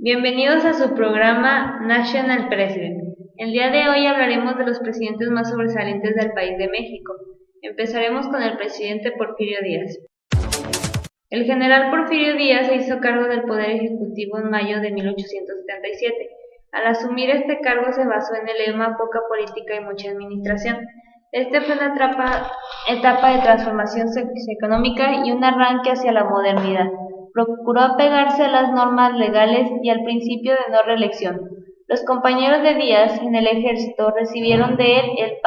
Bienvenidos a su programa National President. El día de hoy hablaremos de los presidentes más sobresalientes del país de México. Empezaremos con el presidente Porfirio Díaz. El general Porfirio Díaz se hizo cargo del Poder Ejecutivo en mayo de 1877. Al asumir este cargo se basó en el lema poca política y mucha administración. Este fue una etapa de transformación socioeconómica y un arranque hacia la modernidad. Procuró apegarse a las normas legales y al principio de no reelección. Los compañeros de Díaz en el ejército recibieron de él el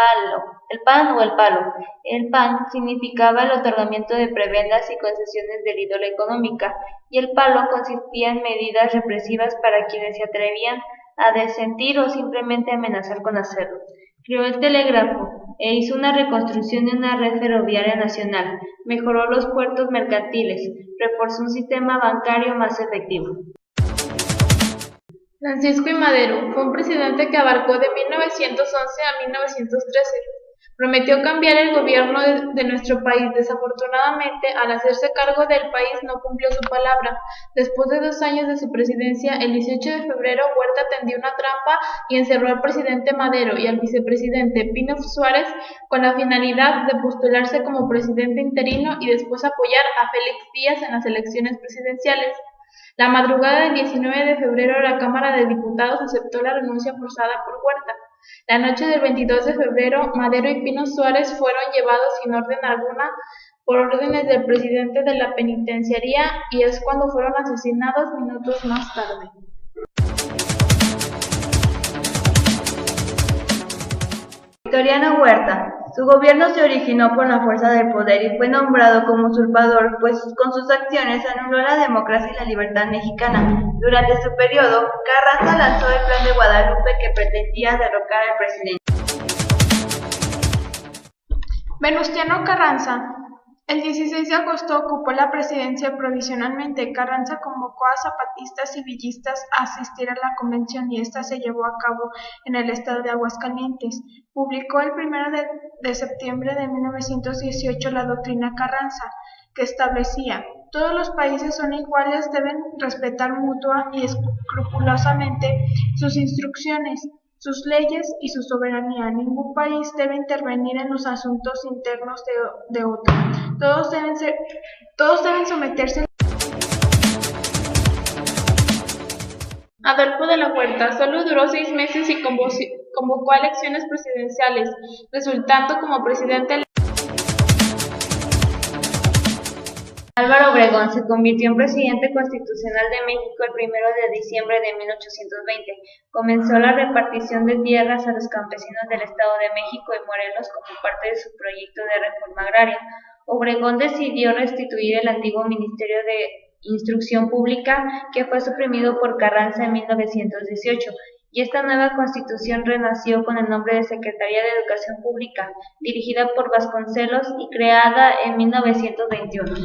pan o el palo. El pan significaba el otorgamiento de prebendas y concesiones de índole económica, y el palo consistía en medidas represivas para quienes se atrevían a disentir o simplemente amenazar con hacerlo. Creó el telégrafo e hizo una reconstrucción de una red ferroviaria nacional, mejoró los puertos mercantiles, reforzó un sistema bancario más efectivo. Francisco I. Madero fue un presidente que abarcó de 1911 a 1913. Prometió cambiar el gobierno de nuestro país. Desafortunadamente, al hacerse cargo del país no cumplió su palabra. Después de 2 años de su presidencia, el 18 de febrero, Huerta tendió una trampa y encerró al presidente Madero y al vicepresidente Pino Suárez con la finalidad de postularse como presidente interino y después apoyar a Félix Díaz en las elecciones presidenciales. La madrugada del 19 de febrero, la Cámara de Diputados aceptó la renuncia forzada por Huerta. La noche del 22 de febrero, Madero y Pino Suárez fueron llevados sin orden alguna por órdenes del presidente de la penitenciaría y es cuando fueron asesinados minutos más tarde. Victoriano Huerta. Su gobierno se originó por la fuerza del poder y fue nombrado como usurpador, pues con sus acciones anuló la democracia y la libertad mexicana. Durante su periodo, Carranza lanzó el Plan de Guadalupe que pretendía derrocar al presidente. Venustiano Carranza. El 16 de agosto ocupó la presidencia provisionalmente. Carranza convocó a zapatistas y villistas a asistir a la convención y esta se llevó a cabo en el estado de Aguascalientes. Publicó el 1 de septiembre de 1918 la doctrina Carranza, que establecía: todos los países son iguales, deben respetar mutua y escrupulosamente sus instrucciones, sus leyes y su soberanía. Ningún país debe intervenir en los asuntos internos de otro. Todos deben someterse. Adolfo de la Huerta solo duró 6 meses y convocó a elecciones presidenciales, resultando como presidente. Álvaro Obregón se convirtió en presidente constitucional de México el 1 de diciembre de 1820. Comenzó la repartición de tierras a los campesinos del Estado de México y Morelos como parte de su proyecto de reforma agraria. Obregón decidió restituir el antiguo Ministerio de Instrucción Pública, que fue suprimido por Carranza en 1918, y esta nueva constitución renació con el nombre de Secretaría de Educación Pública, dirigida por Vasconcelos y creada en 1921.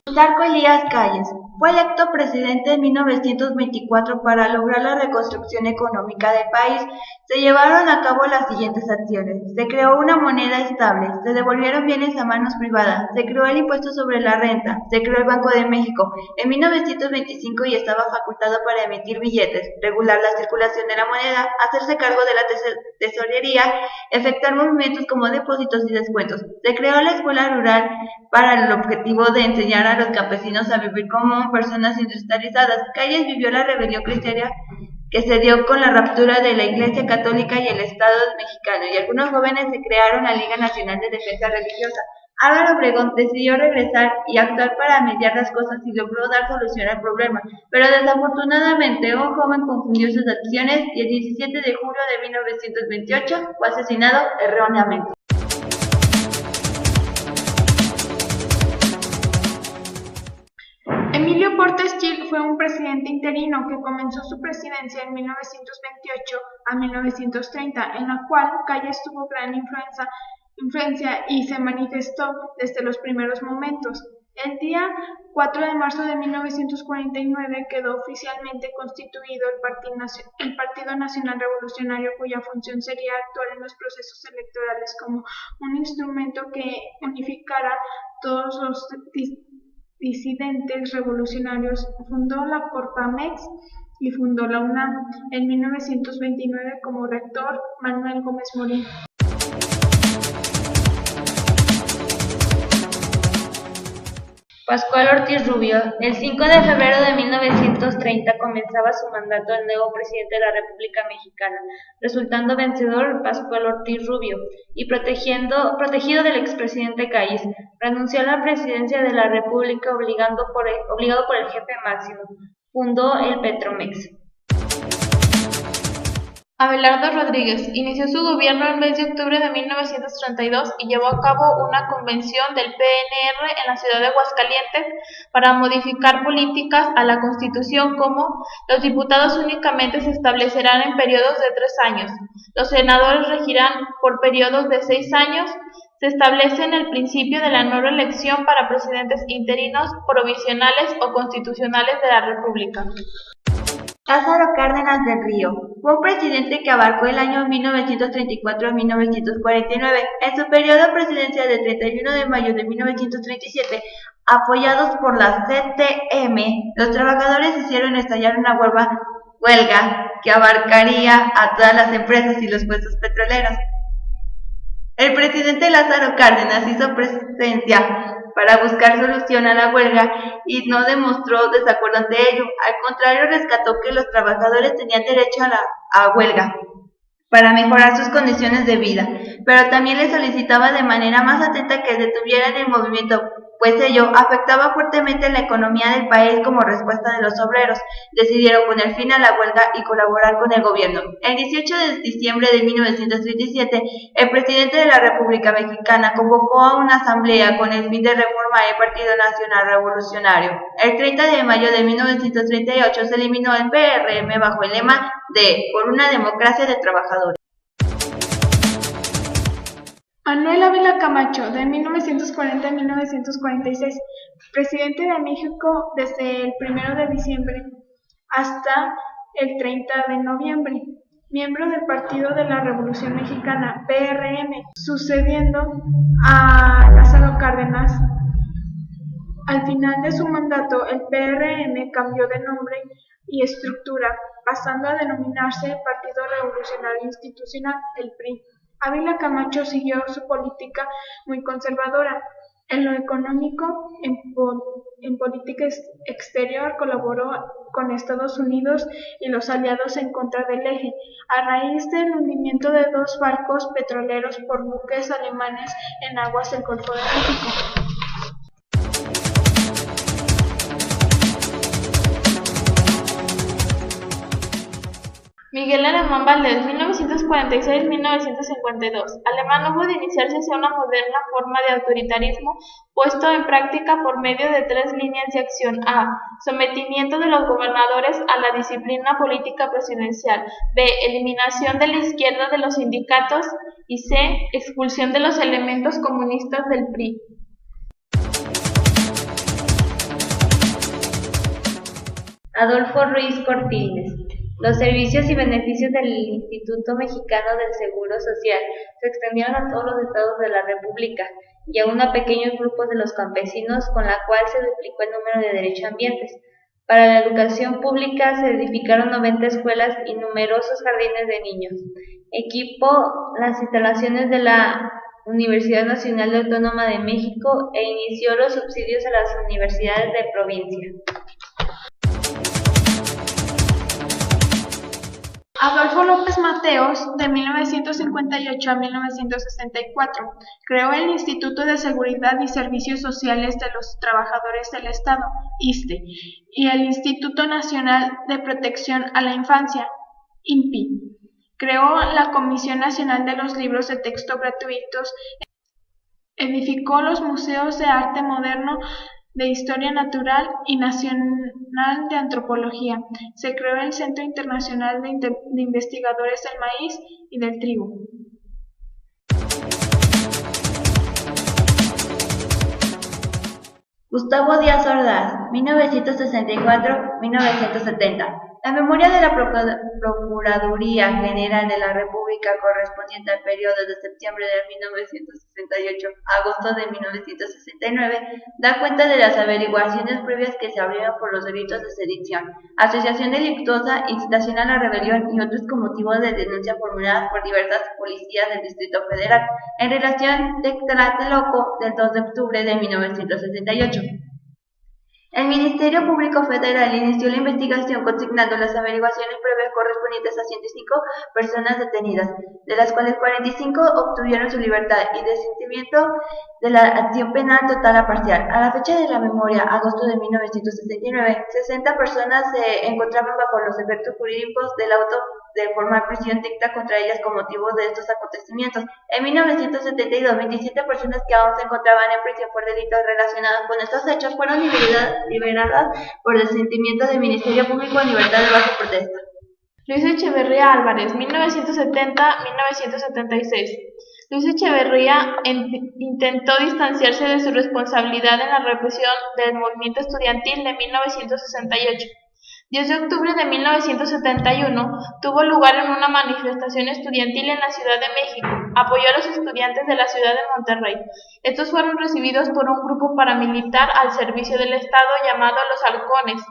Plutarco Elías Calles. Fue electo presidente en 1924 para lograr la reconstrucción económica del país. Se llevaron a cabo las siguientes acciones: se creó una moneda estable, se devolvieron bienes a manos privadas, se creó el impuesto sobre la renta, se creó el Banco de México en 1925 y estaba facultado para emitir billetes, regular la circulación de la moneda, hacerse cargo de la tesorería, efectuar movimientos como depósitos y descuentos. Se creó la escuela rural para el objetivo de enseñar a los campesinos a vivir como personas industrializadas. Calles vivió la rebelión cristiana que se dio con la ruptura de la Iglesia Católica y el Estado mexicano, y algunos jóvenes se crearon la Liga Nacional de Defensa Religiosa. Álvaro Obregón decidió regresar y actuar para mediar las cosas y logró dar solución al problema, pero desafortunadamente un joven confundió sus acciones y el 17 de julio de 1928 fue asesinado erróneamente. Emilio Portes Gil fue un presidente interino que comenzó su presidencia en 1928 a 1930, en la cual Calles tuvo gran influencia y se manifestó desde los primeros momentos. El día 4 de marzo de 1949 quedó oficialmente constituido el Partido Nacional Revolucionario, cuya función sería actuar en los procesos electorales como un instrumento que unificara todos los disidentes revolucionarios, fundó la Corpamex y fundó la UNAM. En 1929 como rector Manuel Gómez Morín. Pascual Ortiz Rubio. El 5 de febrero de 1930 comenzaba su mandato el nuevo presidente de la República Mexicana, resultando vencedor Pascual Ortiz Rubio, y protegido del expresidente Calles, renunció a la presidencia de la República obligado por el jefe máximo. Fundó el Petromex. Abelardo Rodríguez inició su gobierno el mes de octubre de 1932 y llevó a cabo una convención del PNR en la ciudad de Aguascalientes para modificar políticas a la Constitución, como los diputados únicamente se establecerán en periodos de 3 años, los senadores regirán por periodos de 6 años, se establece el principio de la no reelección para presidentes interinos, provisionales o constitucionales de la República. Lázaro Cárdenas del Río fue un presidente que abarcó el año 1934 a 1949. En su periodo presidencial del 31 de mayo de 1937, apoyados por la CTM, los trabajadores hicieron estallar una huelga que abarcaría a todas las empresas y los puestos petroleros. El presidente Lázaro Cárdenas hizo presencia para buscar solución a la huelga y no demostró desacuerdo ante ello. Al contrario, rescató que los trabajadores tenían derecho a huelga para mejorar sus condiciones de vida, pero también les solicitaba de manera más atenta que detuvieran el movimiento, pues ello afectaba fuertemente la economía del país. Como respuesta de los obreros, decidieron poner fin a la huelga y colaborar con el gobierno. El 18 de diciembre de 1937, el presidente de la República Mexicana convocó a una asamblea con el fin de reformar el Partido Nacional Revolucionario. El 30 de mayo de 1938 se eliminó el PRM bajo el lema de "Por una democracia de trabajadores". Manuel Ávila Camacho, de 1940 a 1946, presidente de México desde el 1 de diciembre hasta el 30 de noviembre, miembro del Partido de la Revolución Mexicana, PRM, sucediendo a Lázaro Cárdenas. Al final de su mandato, el PRM cambió de nombre y estructura, pasando a denominarse Partido Revolucionario Institucional, el PRI. Ávila Camacho siguió su política muy conservadora. En lo económico, en política exterior, colaboró con Estados Unidos y los aliados en contra del eje, a raíz del hundimiento de 2 barcos petroleros por buques alemanes en aguas del Golfo de México. Miguel Alemán Valdés, 1946-1952. Alemán hubo de iniciarse hacia una moderna forma de autoritarismo puesto en práctica por medio de 3 líneas de acción: A. Sometimiento de los gobernadores a la disciplina política presidencial; B. Eliminación de la izquierda de los sindicatos; y C. Expulsión de los elementos comunistas del PRI. Adolfo Ruiz Cortines. Los servicios y beneficios del Instituto Mexicano del Seguro Social se extendieron a todos los estados de la República y aún a pequeños grupos de los campesinos, con la cual se duplicó el número de derechohabientes. Para la educación pública se edificaron 90 escuelas y numerosos jardines de niños. Equipó las instalaciones de la Universidad Nacional Autónoma de México e inició los subsidios a las universidades de provincia. Adolfo López Mateos, de 1958 a 1964, creó el Instituto de Seguridad y Servicios Sociales de los Trabajadores del Estado, ISSSTE, y el Instituto Nacional de Protección a la Infancia, INPI. Creó la Comisión Nacional de los Libros de Texto Gratuitos, edificó los museos de arte moderno, de Historia Natural y Nacional de Antropología. Se creó el Centro Internacional de Investigadores del Maíz y del Trigo. Gustavo Díaz Ordaz, 1964-1970. La memoria de la Procuraduría General de la República correspondiente al periodo de septiembre de 1968 a agosto de 1969 da cuenta de las averiguaciones previas que se abrieron por los delitos de sedición, asociación delictuosa, incitación a la rebelión y otros con motivo de denuncia formuladas por diversas policías del Distrito Federal en relación de Tlatelolco del 2 de octubre de 1968. El Ministerio Público Federal inició la investigación consignando las averiguaciones previas correspondientes a 105 personas detenidas, de las cuales 45 obtuvieron su libertad y desistimiento de la acción penal total o parcial. A la fecha de la memoria, agosto de 1969, 60 personas se encontraban bajo los efectos jurídicos del auto de formar prisión dicta contra ellas con motivo de estos acontecimientos. En 1972, 27 personas que aún se encontraban en prisión por delitos relacionados con estos hechos fueron liberadas por desistimiento del Ministerio Público en libertad de bajo protesta. Luis Echeverría Álvarez, 1970-1976. Luis Echeverría intentó distanciarse de su responsabilidad en la represión del movimiento estudiantil de 1968. 10 de octubre de 1971 tuvo lugar en una manifestación estudiantil en la Ciudad de México. Apoyó a los estudiantes de la ciudad de Monterrey. Estos fueron recibidos por un grupo paramilitar al servicio del Estado llamado Los Halcones.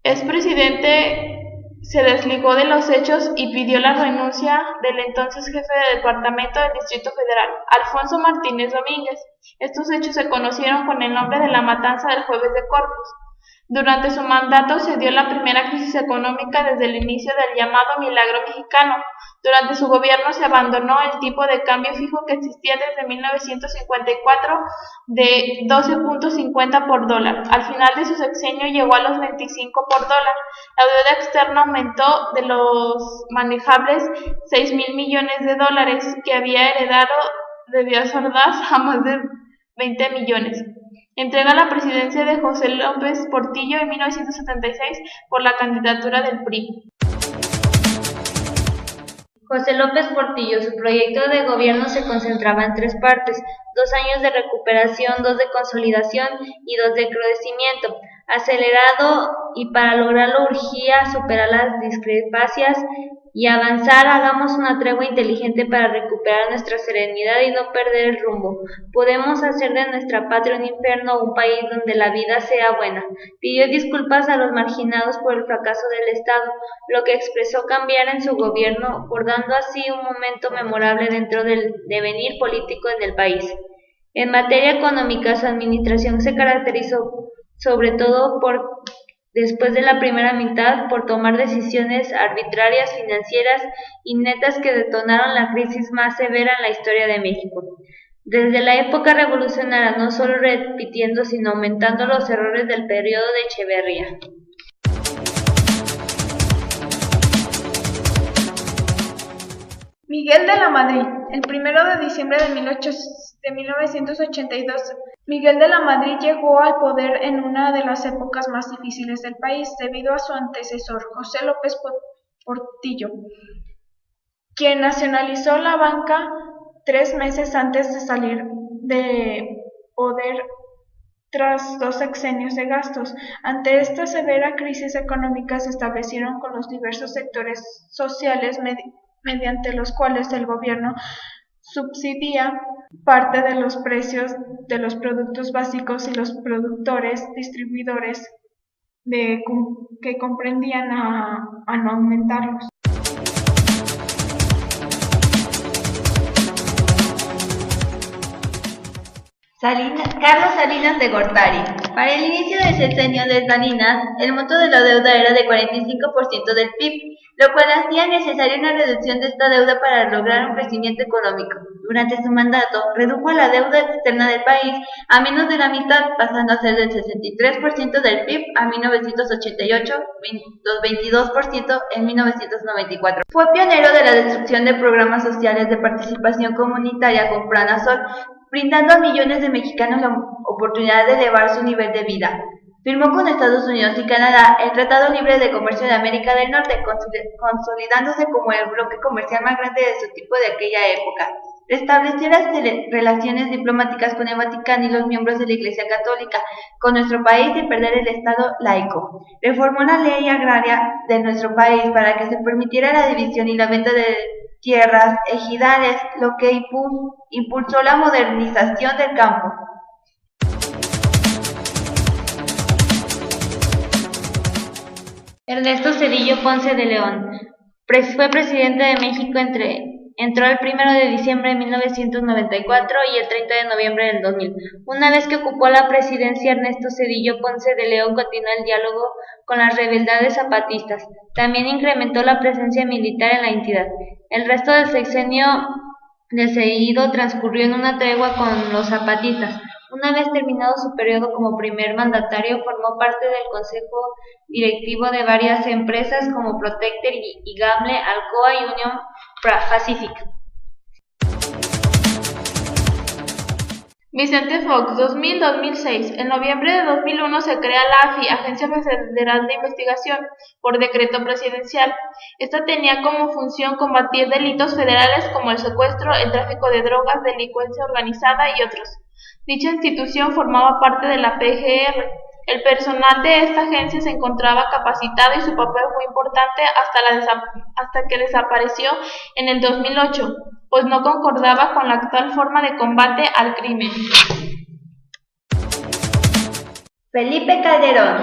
Expresidente se desligó de los hechos y pidió la renuncia del entonces jefe de departamento del Distrito Federal, Alfonso Martínez Domínguez. Estos hechos se conocieron con el nombre de la matanza del Jueves de Corpus. Durante su mandato se dio la primera crisis económica desde el inicio del llamado Milagro Mexicano. Durante su gobierno se abandonó el tipo de cambio fijo que existía desde 1954 de 12.50 por dólar. Al final de su sexenio llegó a los 25 por dólar. La deuda externa aumentó de los manejables 6.000 millones de dólares que había heredado de Díaz Ordaz a más de 20 millones. Entrega la presidencia de José López Portillo en 1976 por la candidatura del PRI. José López Portillo, su proyecto de gobierno se concentraba en 3 partes: 2 años de recuperación, 2 de consolidación y 2 de crecimiento acelerado, y para lograrlo urgía superar las discrepancias y avanzar. Hagamos una tregua inteligente para recuperar nuestra serenidad y no perder el rumbo. Podemos hacer de nuestra patria un infierno o un país donde la vida sea buena. Pidió disculpas a los marginados por el fracaso del Estado, lo que expresó cambiar en su gobierno, acordando así un momento memorable dentro del devenir político en el país. En materia económica, su administración se caracterizó sobre todo después de la primera mitad por tomar decisiones arbitrarias, financieras y netas que detonaron la crisis más severa en la historia de México. Desde la época revolucionaria, no solo repitiendo sino aumentando los errores del periodo de Echeverría. Miguel de la Madrid, el 1 de diciembre de 1982, Miguel de la Madrid llegó al poder en una de las épocas más difíciles del país, debido a su antecesor, José López Portillo, quien nacionalizó la banca 3 meses antes de salir de poder tras 2 sexenios de gastos. Ante esta severa crisis económica se establecieron con los diversos sectores sociales mediante los cuales el gobierno subsidia parte de los precios de los productos básicos y los productores, distribuidores que comprendían a no aumentarlos. Carlos Salinas de Gortari. Para el inicio del sexenio de Salinas, el monto de la deuda era de 45% del PIB, lo cual hacía necesaria una reducción de esta deuda para lograr un crecimiento económico. Durante su mandato, redujo la deuda externa del país a menos de la mitad, pasando a ser del 63% del PIB a 1988, 22% en 1994. Fue pionero de la destrucción de programas sociales de participación comunitaria con Planasol, brindando a millones de mexicanos la oportunidad de elevar su nivel de vida. Firmó con Estados Unidos y Canadá el Tratado Libre de Comercio de América del Norte, consolidándose como el bloque comercial más grande de su tipo de aquella época. Restableció las relaciones diplomáticas con el Vaticano y los miembros de la Iglesia Católica con nuestro país sin perder el Estado laico. Reformó la ley agraria de nuestro país para que se permitiera la división y la venta de tierras ejidales, lo que impulsó la modernización del campo. Ernesto Zedillo Ponce de León fue presidente de México entró el 1 de diciembre de 1994 y el 30 de noviembre del 2000. Una vez que ocupó la presidencia, Ernesto Zedillo Ponce de León continuó el diálogo con las rebeldes zapatistas. También incrementó la presencia militar en la entidad. El resto del sexenio de Zedillo transcurrió en una tregua con los zapatistas. Una vez terminado su periodo como primer mandatario, formó parte del consejo directivo de varias empresas como Protecter y Gamble, Alcoa y Union Pacific. Vicente Fox, 2000-2006. En noviembre de 2001 se crea la AFI, Agencia Federal de Investigación, por decreto presidencial. Esta tenía como función combatir delitos federales como el secuestro, el tráfico de drogas, delincuencia organizada y otros. Dicha institución formaba parte de la PGR. El personal de esta agencia se encontraba capacitado y su papel fue importante hasta que desapareció en el 2008, pues no concordaba con la actual forma de combate al crimen. Felipe Calderón,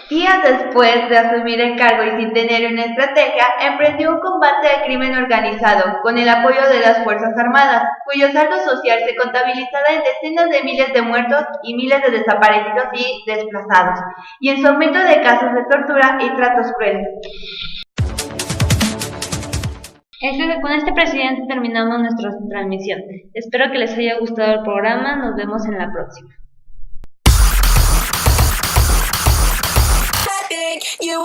días después de asumir el cargo y sin tener una estrategia, emprendió un combate al crimen organizado con el apoyo de las Fuerzas Armadas, cuyo saldo social se contabilizaba en decenas de miles de muertos y miles de desaparecidos y desplazados, y en su aumento de casos de tortura y tratos crueles. Con este presidente terminamos nuestra transmisión. Espero que les haya gustado el programa. Nos vemos en la próxima. You